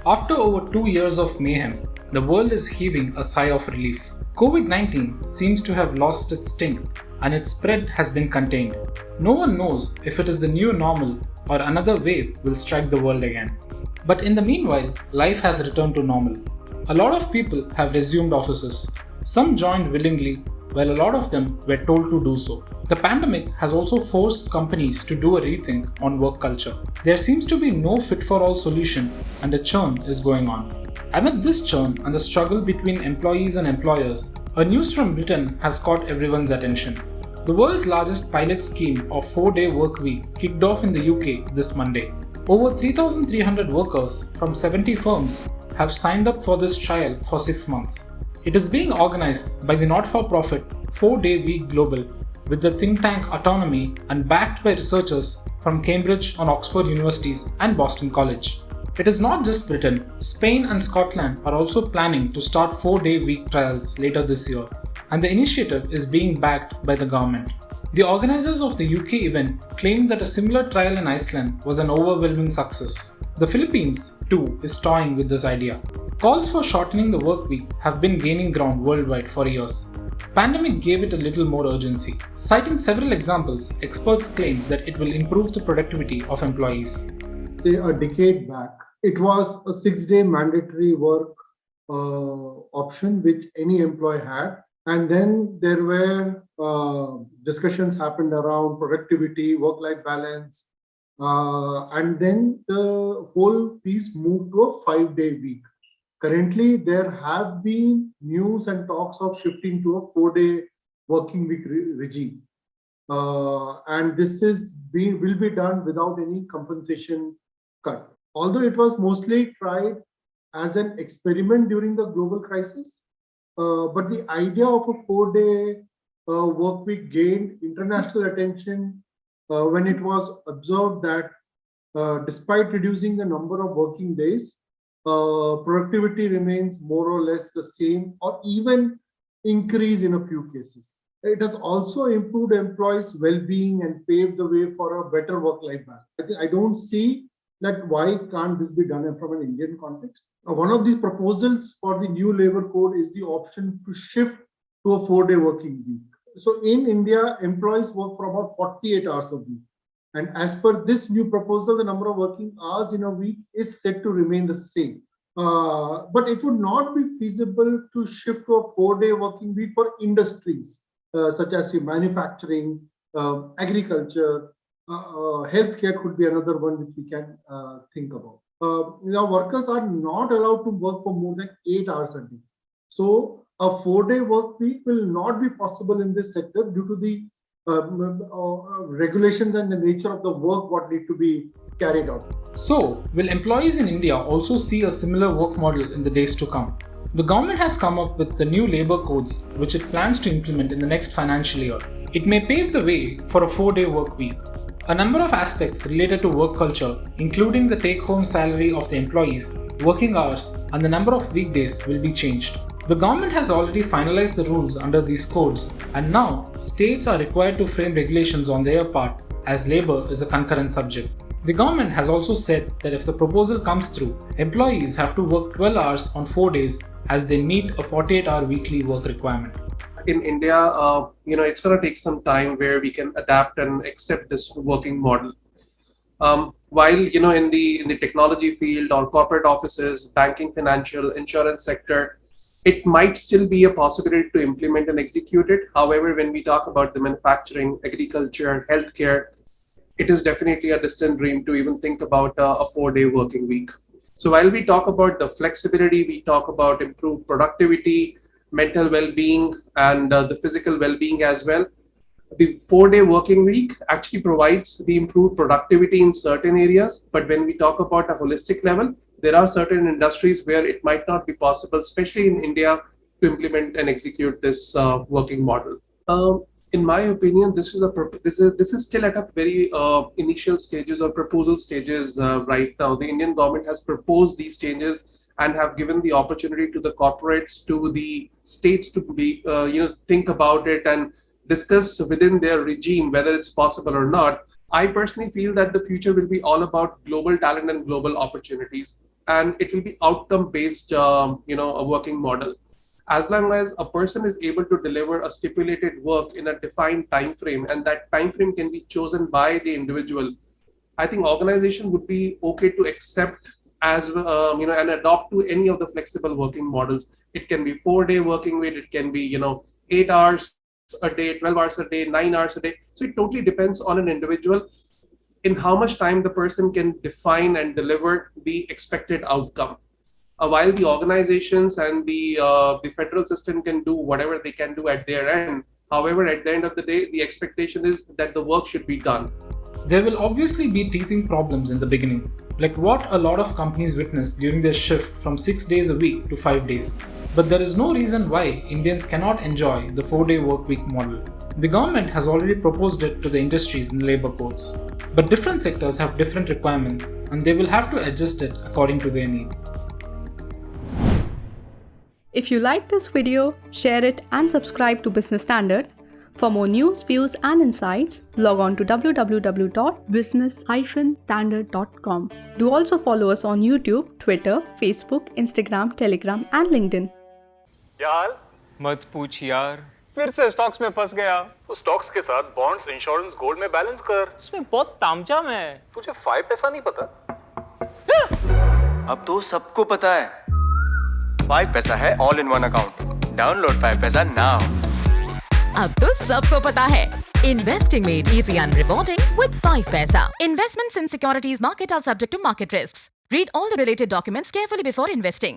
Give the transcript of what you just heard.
After over 2 years of mayhem, the world is heaving a sigh of relief. COVID-19 seems to have lost its sting and its spread has been contained. No one knows if it is the new normal or another wave will strike the world again. But in the meanwhile, life has returned to normal. A lot of people have resumed offices. Some joined willingly, while a lot of them were told to do so. The pandemic has also forced companies to do a rethink on work culture. There seems to be no fit-for-all solution and a churn is going on. Amid this churn and the struggle between employees and employers, a news from Britain has caught everyone's attention. The world's largest pilot scheme of 4-day work week kicked off in the UK this Monday. Over 3,300 workers from 70 firms have signed up for this trial for 6 months. It is being organized by the not-for-profit 4-Day Week Global with the think tank Autonomy and backed by researchers from Cambridge and Oxford Universities and Boston College. It is not just Britain. Spain and Scotland are also planning to start 4-day week trials later this year, and the initiative is being backed by the government. The organizers of the UK event claimed that a similar trial in Iceland was an overwhelming success. The Philippines, too, is toying with this idea. Calls for shortening the work week have been gaining ground worldwide for years. Pandemic gave it a little more urgency. Citing several examples, experts claim that it will improve the productivity of employees. Say a decade back, it was a 6-day mandatory work option which any employee had. And then there were discussions happened around productivity, work-life balance, and then the whole piece moved to a 5-day week. Currently, there have been news and talks of shifting to a 4-day working week regime. And this will be done without any compensation cut. Although it was mostly tried as an experiment during the global crisis, but the idea of a 4-day work week gained international attention when it was observed that despite reducing the number of working days, productivity remains more or less the same or even increase in a few cases. It has also improved employees' well-being and paved the way for a better work-life balance. I don't see that why can't this be done from an Indian context. One of these proposals for the new labor code is the option to shift to a 4-day working week. So in India, employees work for about 48 hours a week. And as per this new proposal, the number of working hours in a week is set to remain the same. But it would not be feasible to shift to a 4-day working week for industries such as manufacturing, agriculture, healthcare could be another one which we can think about. Now, workers are not allowed to work for more than 8 hours a day. So a 4-day work week will not be possible in this sector due to the regulations and the nature of the work what need to be carried out. So, will employees in India also see a similar work model in the days to come? The government has come up with the new labour codes which it plans to implement in the next financial year. It may pave the way for a 4-day work week. A number of aspects related to work culture, including the take-home salary of the employees, working hours, and the number of weekdays will be changed. The government has already finalized the rules under these codes, and now states are required to frame regulations on their part as labour is a concurrent subject. The government has also said that if the proposal comes through, employees have to work 12 hours on 4 days as they meet a 48-hour weekly work requirement. In India, it's going to take some time where we can adapt and accept this working model. While in the technology field or corporate offices, banking, financial, insurance sector, it might still be a possibility to implement and execute it. However, when we talk about the manufacturing, agriculture, healthcare, it is definitely a distant dream to even think about a 4-day working week. So while we talk about the flexibility, we talk about improved productivity, mental well-being, and the physical well-being as well. The 4-day working week actually provides the improved productivity in certain areas. But when we talk about a holistic level, there are certain industries where it might not be possible, especially in India, to implement and execute this working model. In my opinion, this is still at a very initial stages or proposal stages right now. The Indian government has proposed these changes and have given the opportunity to the corporates, to the states to be think about it and discuss within their regime whether it's possible or not. I personally feel that the future will be all about global talent and global opportunities. and it will be outcome based, a working model. As long as a person is able to deliver a stipulated work in a defined time frame, and that time frame can be chosen by the individual, I think organization would be okay to accept as and adopt to any of the flexible working models. It can be 4-day working week, it can be 8 hours a day, 12 hours a day, 9 hours a day. So it totally depends on an individual in how much time the person can define and deliver the expected outcome. While the organizations and the federal system can do whatever they can do at their end, however, at the end of the day, the expectation is that the work should be done. There will obviously be teething problems in the beginning, like what a lot of companies witnessed during their shift from 6 days a week to 5 days. But there is no reason why Indians cannot enjoy the 4-day workweek model. The government has already proposed it to the industries in labor codes. But different sectors have different requirements and they will have to adjust it according to their needs. If you like this video, share it and subscribe to Business Standard. For more news, views and insights, log on to www.business-standard.com. Do also follow us on YouTube, Twitter, Facebook, Instagram, Telegram and LinkedIn. यार मत पूछ यार, फिर से stocks में फंस गया। तो स्टॉक्स के साथ बॉन्ड्स, इंश्योरेंस, गोल्ड में बैलेंस कर। इसमें बहुत तामझाम है। तुझे 5 पैसा नहीं पता? अब तो सबको पता है 5 पैसा है all in one account. Download 5 पैसा नाउ। अब तो सबको पता है, investing made easy and rewarding with 5 paisa. Investments in securities market are subject to market risks. Read all the related documents carefully before investing.